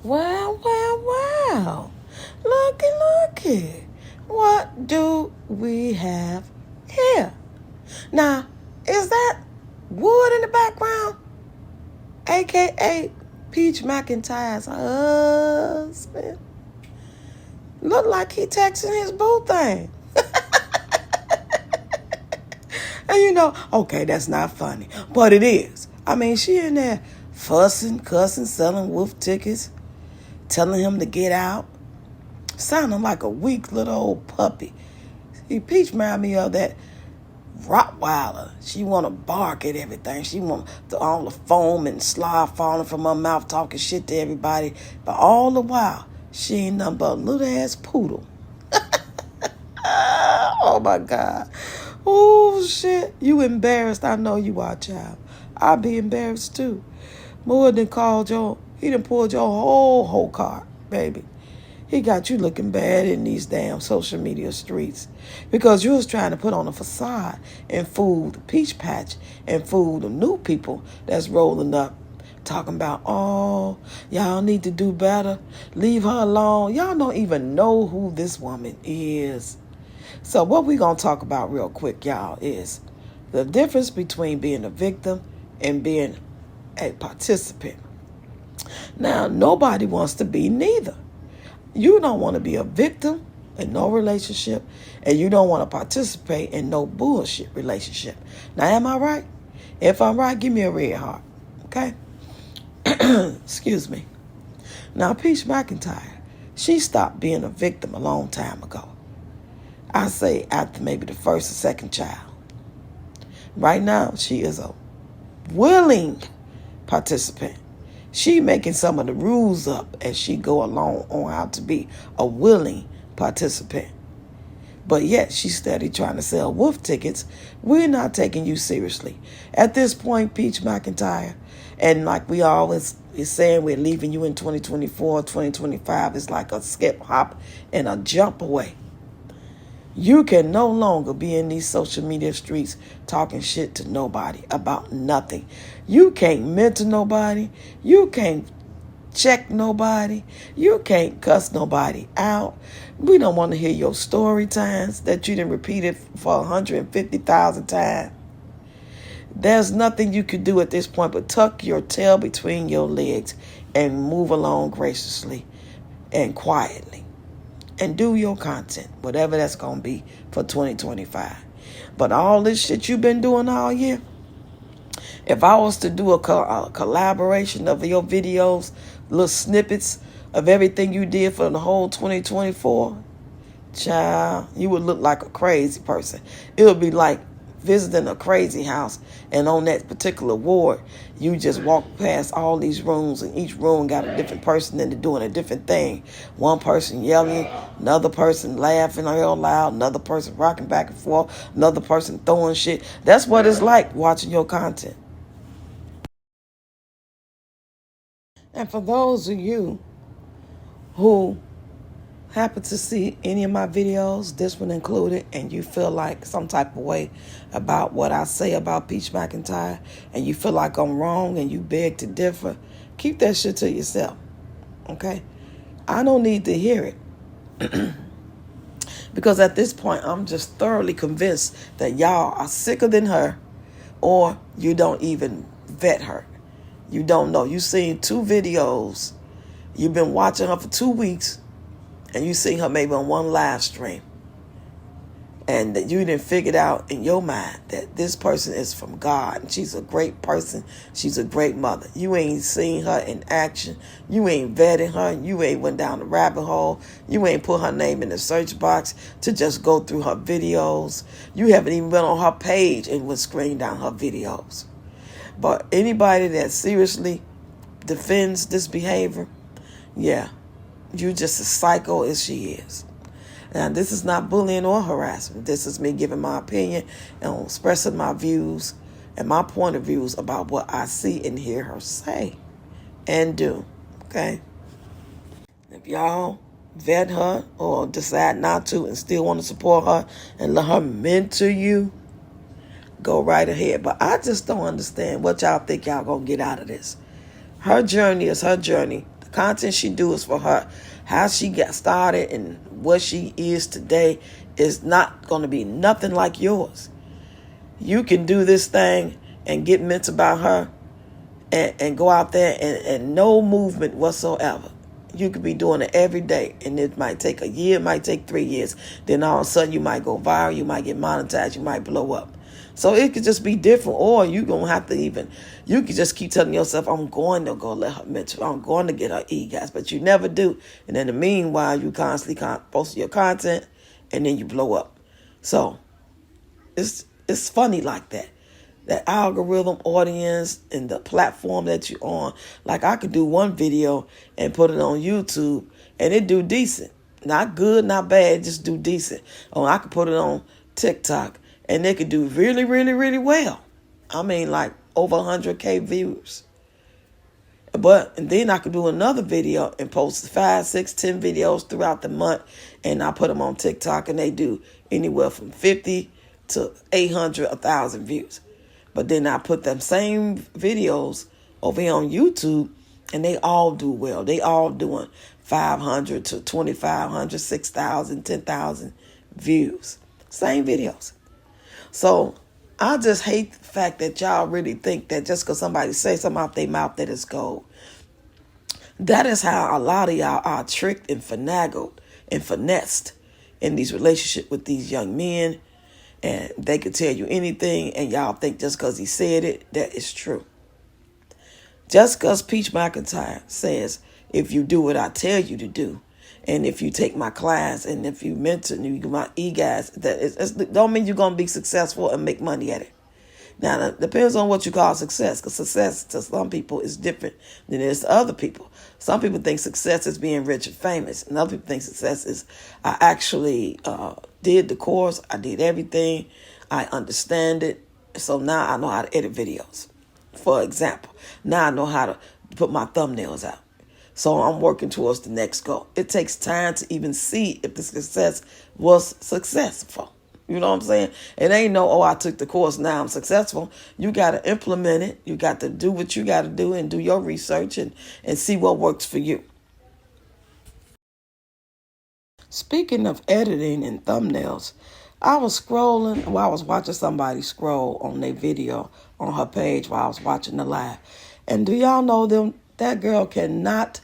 Wow, wow, wow. Looky. What do we have here? Now, is that Wood in the background? AKA Peach McIntyre's husband? Look like he texting his boo thing. And okay, that's not funny. But it is. I mean, she in there fussing, cussing, selling wolf tickets, telling him to get out. Sounding like a weak little old puppy. Peach reminded me of that Rottweiler. She want to bark at everything. She want all the foam and slime falling from her mouth, talking shit to everybody. But all the while, she ain't nothing but a little ass poodle. Oh my God. Oh shit. You embarrassed. I know you are, child. I'd be embarrassed too. More than he done pulled your whole card, baby. He got you looking bad in these damn social media streets because you was trying to put on a facade and fool the Peach Patch and fool the new people that's rolling up talking about, oh, y'all need to do better. Leave her alone. Y'all don't even know who this woman is. So what we going to talk about real quick, y'all, is the difference between being a victim and being a participant. Now, nobody wants to be neither. You don't want to be a victim in no relationship, and you don't want to participate in no bullshit relationship. Now, am I right? If I'm right, give me a red heart, okay? Excuse me. Now, Peach McIntyre, she stopped being a victim a long time ago. I say after maybe the first or second child. Right now, she is a willing participant. She making some of the rules up as she go along on how to be a willing participant. But yet she's steady trying to sell wolf tickets. We're not taking you seriously. At this point, Peach McIntyre, and like we always is saying, we're leaving you in 2024, 2025. It's like a skip, hop, and a jump away. You can no longer be in these social media streets talking shit to nobody about nothing. You can't mentor nobody. You can't check nobody. You can't cuss nobody out. We don't want to hear your story times that you done repeated for 150,000 times. There's nothing you could do at this point but tuck your tail between your legs and move along graciously and quietly. And do your content, whatever that's going to be for 2025. But all this shit you've been doing all year, if I was to do a collaboration of your videos, little snippets of everything you did for the whole 2024, child, you would look like a crazy person. It would be like visiting a crazy house, and on that particular ward, you just walk past all these rooms, and each room got a different person and they're doing a different thing. One person yelling, another person laughing real loud, another person rocking back and forth, another person throwing shit. That's what it's like watching your content. And for those of you who happen to see any of my videos, this one included, and you feel like some type of way about what I say about Peach McIntyre, and you feel like I'm wrong and you beg to differ, keep that shit to yourself, okay? I don't need to hear it. Because at this point, I'm just thoroughly convinced that y'all are sicker than her, or you don't even vet her. You don't know. You've seen 2 videos. You've been watching her for 2 weeks, and you see her maybe on one live stream, and that you didn't figure it out in your mind that this person is from God, and she's a great person, she's a great mother. You ain't seen her in action. You ain't vetted her. You ain't went down the rabbit hole. You ain't put her name in the search box to just go through her videos. You haven't even been on her page and went screen down her videos. But anybody that seriously defends this behavior, yeah, you just as psycho as she is. Now, this is not bullying or harassment. This is me giving my opinion and expressing my views and my point of views about what I see and hear her say and do. Okay? If y'all vet her or decide not to and still want to support her and let her mentor you, go right ahead. But I just don't understand what y'all think y'all gonna get out of this. Her journey is her journey. content she do is for her. How she got started and what she is today is not going to be nothing like yours. You can do this thing and get mints about her and go out there and no movement whatsoever. You could be doing it every day, and it might take a year, it might take 3 years. Then all of a sudden you might go viral, you might get monetized, you might blow up. So it could just be different, or you going to have to you could just keep telling yourself, I'm going to go let her mentor, I'm going to get her e-gas, but you never do. And in the meanwhile, you constantly post your content, and then you blow up. So it's funny like that. That algorithm, audience, and the platform that you're on. Like I could do one video and put it on YouTube, and it do decent. Not good, not bad, just do decent. Or I could put it on TikTok, and they could do really, really, really well. I mean, like over 100K views. And then I could do another video and post 5, 6, 10 videos throughout the month, and I put them on TikTok, and they do anywhere from 50 to 800, 1,000 views. But then I put them same videos over here on YouTube, and they all do well. They all doing 500 to 2,500, 6,000, 10,000 views. Same videos. So I just hate the fact that y'all really think that just because somebody say something out their mouth that it's gold. That is how a lot of y'all are tricked and finagled and finessed in these relationships with these young men. And they could tell you anything, and y'all think just because he said it, that is true. Just because Peach McIntyre says, if you do what I tell you to do, and if you take my class, and if you mentor me, you get my e-guys, that don't mean you're going to be successful and make money at it. Now, it depends on what you call success, because success to some people is different than it is to other people. Some people think success is being rich and famous, and other people think success is I actually did the course, I did everything, I understand it, so now I know how to edit videos. For example, now I know how to put my thumbnails out. So I'm working towards the next goal. It takes time to even see if the success was successful. You know what I'm saying? It ain't no, I took the course, now I'm successful. You got to implement it. You got to do what you got to do and do your research and see what works for you. Speaking of editing and thumbnails, I was scrolling while I was watching somebody scroll on their video on her page while I was watching the live. And do y'all know that girl cannot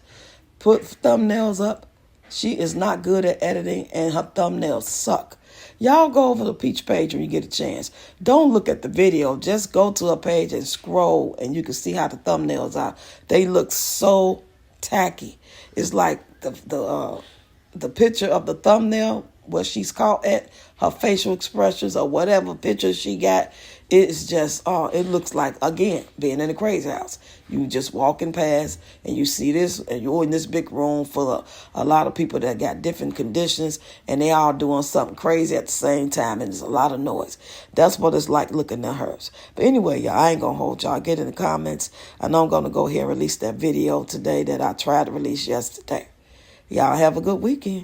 put thumbnails up? She is not good at editing, and her thumbnails suck. Y'all go over the Peach page when you get a chance. Don't look at the video. Just go to her page and scroll, and you can see how the thumbnails are. They look so tacky. It's like the picture of the thumbnail, where she's caught at, her facial expressions or whatever picture she got, it's just, it looks like, again, being in a crazy house. You just walking past and you see this, and you're in this big room full of a lot of people that got different conditions, and they all doing something crazy at the same time, and there's a lot of noise. That's what it's like looking at hers. But anyway, y'all, I ain't going to hold y'all. Get in the comments. I know I'm going to go ahead and release that video today that I tried to release yesterday. Y'all have a good weekend.